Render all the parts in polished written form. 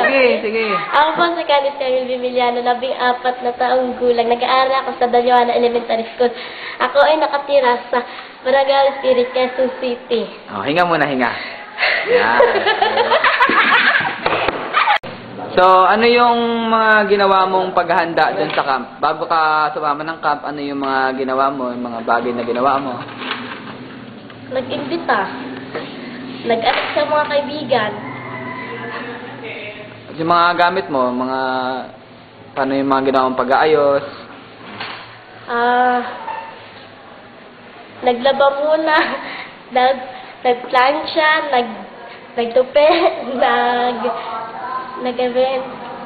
Sige, sige. Ako po si Canis Camille Vimiliano, 14 na taong gulang. Nag-aaral ako sa Daliwana Elementary School. Ako ay nakatira sa Barangay Spirit, Quezon City. Oh, hinga muna, hinga. Yan. So, ano yung mga ginawa mong paghahanda dun sa camp? Bago ka sumama ng camp, ano yung mga ginawa mo, yung mga bagay na ginawa mo? Nag-imbita. Nag-anak sa mga kaibigan. Yung mga gamit mo, mga paano yung mga ginawa mong pag-aayos? Naglaba muna. Nagplansya, nagtupi,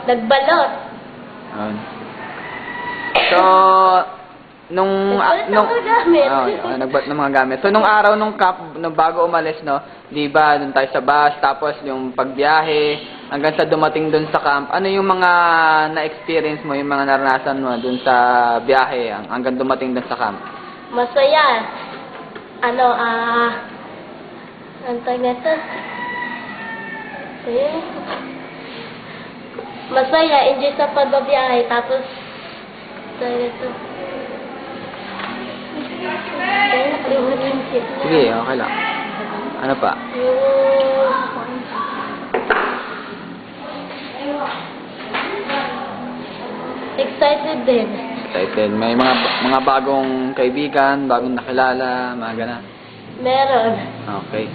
nagbalot. So, nagbalot ng mga gamit. So, nung araw nung camp, nung bago umalis, no, di ba, dun tayo sa bus, tapos yung pagbiyahe, hanggang sa dumating dun sa camp, ano yung mga na-experience mo, yung mga naranasan mo dun sa biyahe, hanggang dumating dun sa camp? Masaya. Antay na ito. Masaya, enjoy sa pagbabiyahe, tapos, ito. Sige, okay lang. Ano pa? Excited din. Excited. May mga bagong kaibigan, bagong nakilala, mga ganun. Meron. Okay.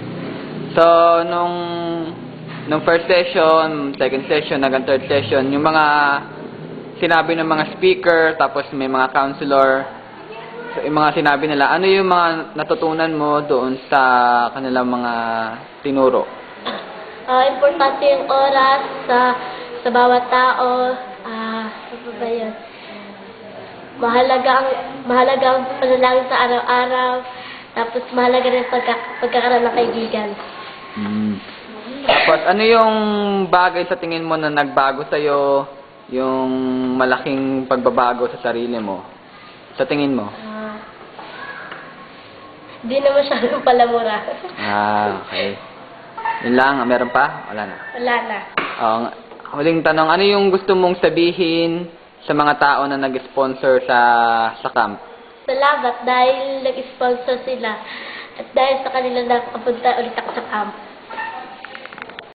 So, nung first session, second session, hanggang third session, yung mga sinabi ng mga speaker, tapos may mga counselor, so, yung mga sinabi nila, ano yung mga natutunan mo doon sa kanilang mga tinuro? Importante yung oras sa bawat tao. Ano ba yun? Mahalaga ang panalangin sa araw-araw. Tapos mahalaga rin pagkakaroon ng kaibigan. Tapos ano yung bagay sa tingin mo na nagbago sa'yo, yung malaking pagbabago sa sarili mo? Sa tingin mo? Di na masyadong palamura. Okay. Yun lang, meron pa? Wala na. Wala na. Huling tanong, ano yung gusto mong sabihin sa mga tao na nag-sponsor sa camp? Salamat dahil nag-sponsor sila. At dahil sa kanila nakapunta ulit ako sa camp.